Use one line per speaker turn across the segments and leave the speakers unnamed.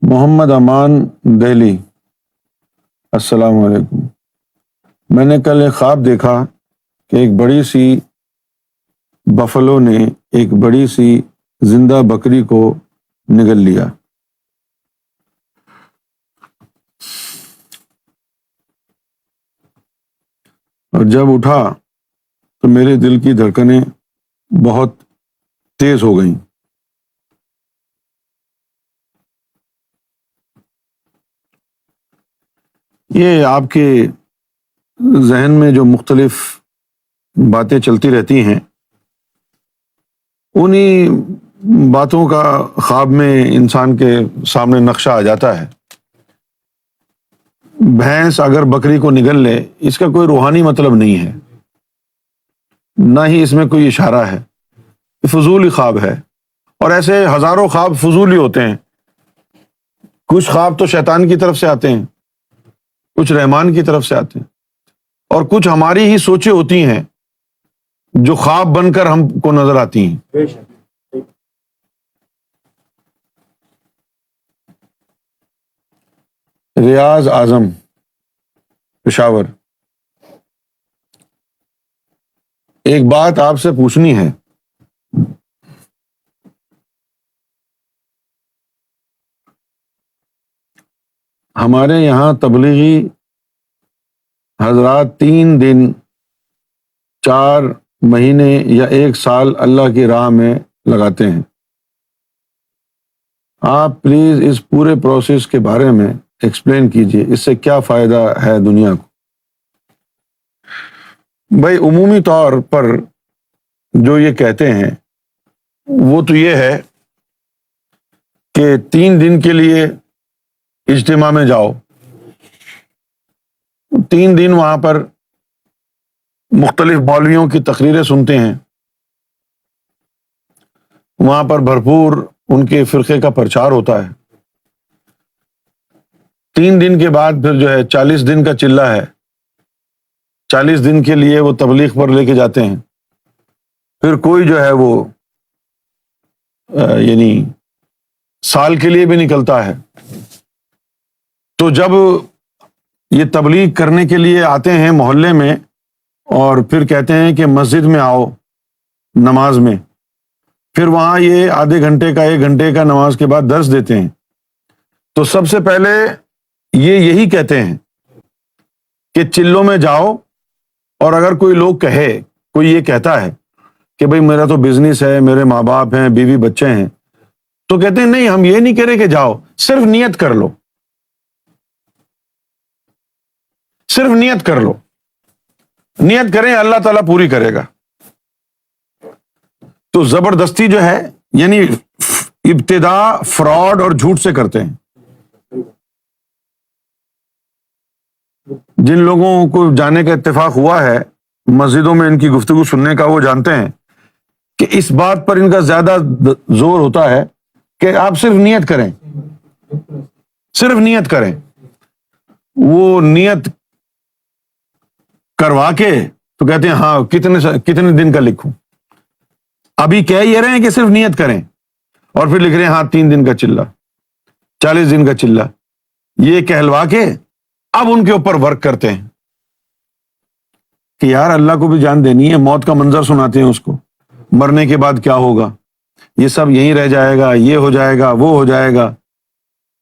محمد امان دہلی، السلام علیکم۔ میں نے کل ایک خواب دیکھا کہ ایک بڑی سی بفلو نے ایک بڑی سی زندہ بکری کو نگل لیا۔ اور جب اٹھا تو میرے دل کی دھڑکنیں بہت تیز ہو گئیں۔ یہ آپ کے ذہن میں جو مختلف باتیں چلتی رہتی ہیں، انہی باتوں کا خواب میں انسان کے سامنے نقشہ آ جاتا ہے۔ بھینس اگر بکری کو نگل لے، اس کا کوئی روحانی مطلب نہیں ہے، نہ ہی اس میں کوئی اشارہ ہے، یہ فضول خواب ہے۔ اور ایسے ہزاروں خواب فضول ہی ہوتے ہیں۔ کچھ خواب تو شیطان کی طرف سے آتے ہیں، کچھ رحمان کی طرف سے آتے ہیں، اور کچھ ہماری ہی سوچیں ہوتی ہیں جو خواب بن کر ہم کو نظر آتی ہیں۔ ریاض اعظم، پشاور۔ ایک بات آپ سے پوچھنی ہے۔ ہمارے یہاں تبلیغی حضرات 3 دن، 4 مہینے یا 1 سال اللہ کی راہ میں لگاتے ہیں۔ آپ پلیز اس پورے پروسیس کے بارے میں ایکسپلین کیجئے، اس سے کیا فائدہ ہے دنیا کو؟ بھائی عمومی طور پر جو یہ کہتے ہیں وہ تو یہ ہے کہ 3 دن کے لیے اجتماع میں جاؤ، 3 دن وہاں پر مختلف مولویوں کی تقریریں سنتے ہیں، وہاں پر بھرپور ان کے فرقے کا پرچار ہوتا ہے۔ 3 دن کے بعد پھر جو ہے 40 دن کا چلہ ہے، 40 دن کے لیے وہ تبلیغ پر لے کے جاتے ہیں۔ پھر کوئی جو ہے وہ یعنی سال کے لیے بھی نکلتا ہے۔ تو جب یہ تبلیغ کرنے کے لیے آتے ہیں محلے میں، اور پھر کہتے ہیں کہ مسجد میں آؤ نماز میں، پھر وہاں یہ آدھے گھنٹے کا 1 گھنٹے کا نماز کے بعد درس دیتے ہیں، تو سب سے پہلے یہ یہی کہتے ہیں کہ چلوں میں جاؤ، اور اگر کوئی لوگ کوئی یہ کہتا ہے کہ بھئی میرا تو بزنس ہے، میرے ماں باپ ہیں، بیوی بچے ہیں، تو کہتے ہیں نہیں، ہم یہ نہیں کہہ رہے کہ جاؤ، صرف نیت کر لو، صرف نیت کر لو، نیت کریں اللہ تعالیٰ پوری کرے گا۔ تو زبردستی جو ہے یعنی ابتدا فراڈ اور جھوٹ سے کرتے ہیں۔ جن لوگوں کو جانے کا اتفاق ہوا ہے مسجدوں میں ان کی گفتگو سننے کا، وہ جانتے ہیں کہ اس بات پر ان کا زیادہ زور ہوتا ہے کہ آپ صرف نیت کریں، صرف نیت کریں۔ وہ نیت کروا کے تو کہتے ہیں ہاں کتنے دن کا لکھوں؟ ابھی کہہ یہ رہے ہیں کہ صرف نیت کریں، اور پھر لکھ رہے ہیں ہاں 3 دن کا چلہ، 40 دن کا چلہ۔ یہ کہلوا کے اب ان کے اوپر ورک کرتے ہیں کہ یار اللہ کو بھی جان دینی ہے، موت کا منظر سناتے ہیں اس کو، مرنے کے بعد کیا ہوگا، یہ سب یہیں رہ جائے گا، یہ ہو جائے گا، وہ ہو جائے گا۔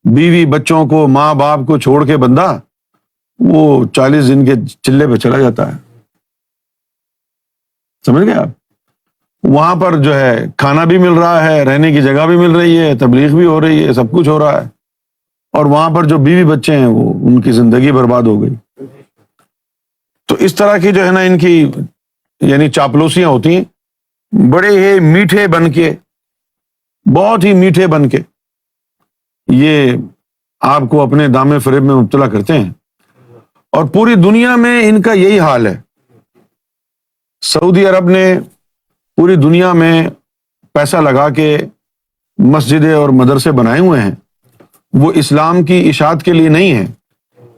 بیوی بچوں کو، ماں باپ کو چھوڑ کے بندہ وہ 40 دن کے چلے پہ چلا جاتا ہے۔ سمجھ گئے آپ؟ وہاں پر جو ہے کھانا بھی مل رہا ہے، رہنے کی جگہ بھی مل رہی ہے، تبلیغ بھی ہو رہی ہے، سب کچھ ہو رہا ہے، اور وہاں پر جو بیوی بچے ہیں وہ ان کی زندگی برباد ہو گئی۔ تو اس طرح کی جو ہے نا ان کی یعنی چاپلوسیاں ہوتی ہیں، بڑے ہی میٹھے بن کے، بہت ہی میٹھے بن کے یہ آپ کو اپنے دامے فریب میں مبتلا کرتے ہیں۔ اور پوری دنیا میں ان کا یہی حال ہے۔ سعودی عرب نے پوری دنیا میں پیسہ لگا کے مسجدیں اور مدرسے بنائے ہوئے ہیں، وہ اسلام کی اشاعت کے لیے نہیں ہیں،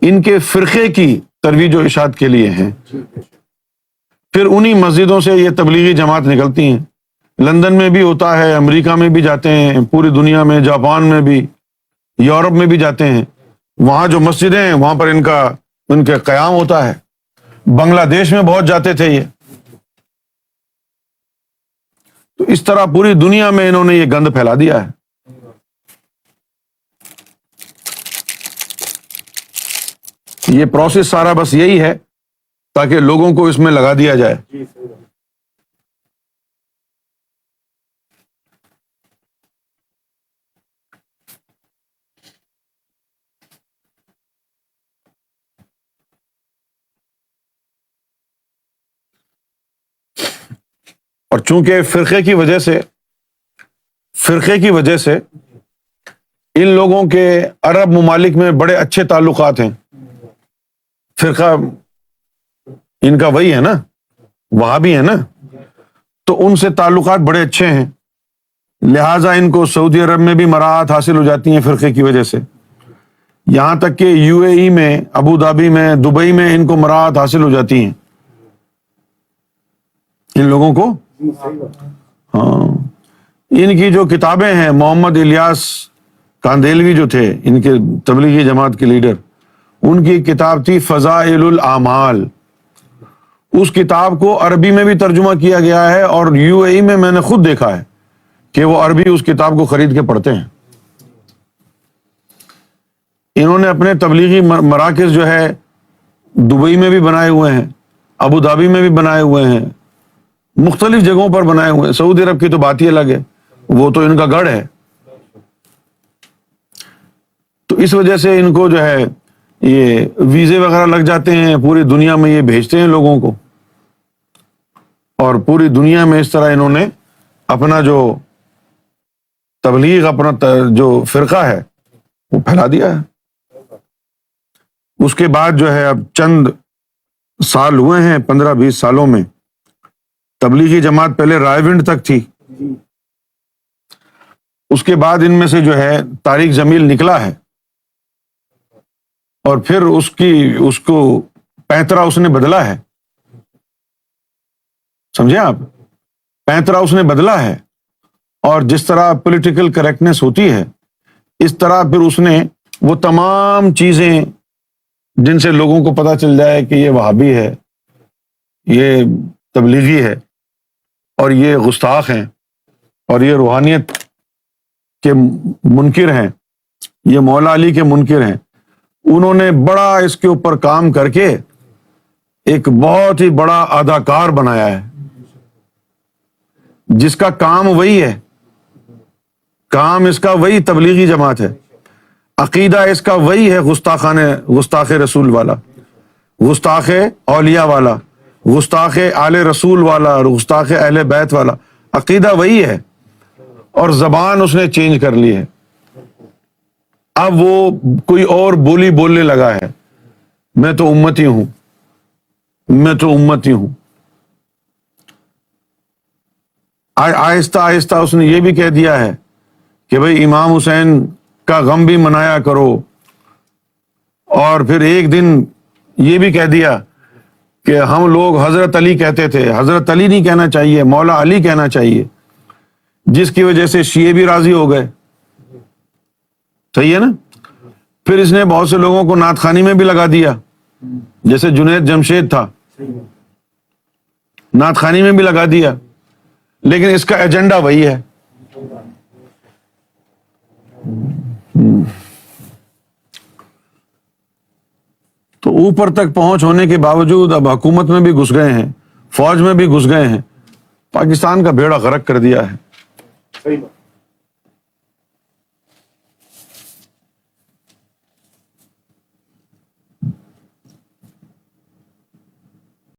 ان کے فرقے کی ترویج و اشاعت کے لیے ہیں۔ پھر انہی مسجدوں سے یہ تبلیغی جماعت نکلتی ہیں۔ لندن میں بھی ہوتا ہے، امریکہ میں بھی جاتے ہیں، پوری دنیا میں، جاپان میں بھی، یورپ میں بھی جاتے ہیں، وہاں جو مسجدیں ہیں وہاں پر ان کا قیام ہوتا ہے. بنگلہ دیش میں بہت جاتے تھے یہ. تو اس طرح پوری دنیا میں انہوں نے یہ گند پھیلا دیا ہے. یہ پروسیس سارا بس یہی ہے تاکہ لوگوں کو اس میں لگا دیا جائے. اور چونکہ فرقے کی وجہ سے ان لوگوں کے عرب ممالک میں بڑے اچھے تعلقات ہیں. فرقہ ان کا وہی ہے نا، وہابی ہے نا، تو ان سے تعلقات بڑے اچھے ہیں، لہٰذا ان کو سعودی عرب میں بھی مراعات حاصل ہو جاتی ہیں فرقے کی وجہ سے. یہاں تک کہ UAE میں، ابو دھابی میں، دبئی میں ان کو مراعات حاصل ہو جاتی ہیں ان لوگوں کو. ہاں، ان کی جو کتابیں ہیں، محمد الیاس کاندیلوی جو تھے ان کے تبلیغی جماعت کے لیڈر، ان کی کتاب تھی فضائل الاعمال. اس کتاب کو عربی میں بھی ترجمہ کیا گیا ہے، اور UAE میں میں نے خود دیکھا ہے کہ وہ عربی اس کتاب کو خرید کے پڑھتے ہیں. انہوں نے اپنے تبلیغی مراکز جو ہے دبئی میں بھی بنائے ہوئے ہیں، ابو دھابی میں بھی بنائے ہوئے ہیں، مختلف جگہوں پر بنائے ہوئے ہیں. سعودی عرب کی تو بات ہی الگ ہے، وہ تو ان کا گڑھ ہے. تو اس وجہ سے ان کو جو ہے یہ ویزے وغیرہ لگ جاتے ہیں، پوری دنیا میں یہ بھیجتے ہیں لوگوں کو، اور پوری دنیا میں اس طرح انہوں نے اپنا جو تبلیغ، اپنا جو فرقہ ہے وہ پھیلا دیا ہے. اس کے بعد جو ہے اب چند سال ہوئے ہیں، 15-20 سالوں میں، تبلیغی جماعت پہلے رائے ونڈ تک تھی، اس کے بعد ان میں سے جو ہے طارق جمیل نکلا ہے، اور پھر اس کو پینترا اس نے بدلا ہے. سمجھے آپ؟ پینترا اس نے بدلا ہے، اور جس طرح پولیٹیکل کریکٹنیس ہوتی ہے اس طرح پھر اس نے وہ تمام چیزیں جن سے لوگوں کو پتہ چل جائے کہ یہ وہابی ہے، یہ تبلیغی ہے، اور یہ گستاخ ہیں، اور یہ روحانیت کے منکر ہیں، یہ مولا علی کے منکر ہیں. انہوں نے بڑا اس کے اوپر کام کر کے ایک بہت ہی بڑا اداکار بنایا ہے، جس کا کام وہی ہے، کام اس کا وہی تبلیغی جماعت ہے، عقیدہ اس کا وہی ہے، گستاخ رسول والا، گستاخ اولیاء والا، گستاخ آل رسول والا، گستاخ اہل بیت والا. عقیدہ وہی ہے، اور زبان اس نے چینج کر لی ہے. اب وہ کوئی اور بولی بولنے لگا ہے، میں تو امتی ہوں، میں تو امتی ہوں. آہستہ آہستہ اس نے یہ بھی کہہ دیا ہے کہ بھئی امام حسین کا غم بھی منایا کرو، اور پھر ایک دن یہ بھی کہہ دیا کہ ہم لوگ حضرت علی کہتے تھے، حضرت علی نہیں کہنا چاہیے، مولا علی کہنا چاہیے، جس کی وجہ سے شیعہ بھی راضی ہو گئے. صحیح ہے نا؟ پھر اس نے بہت سے لوگوں کو نعت خوانی میں بھی لگا دیا، جیسے جنید جمشید تھا، نعت خوانی میں بھی لگا دیا، لیکن اس کا ایجنڈا وہی ہے. تو اوپر تک پہنچ ہونے کے باوجود اب حکومت میں بھی گھس گئے ہیں، فوج میں بھی گھس گئے ہیں، پاکستان کا بیڑا غرق کر دیا ہے.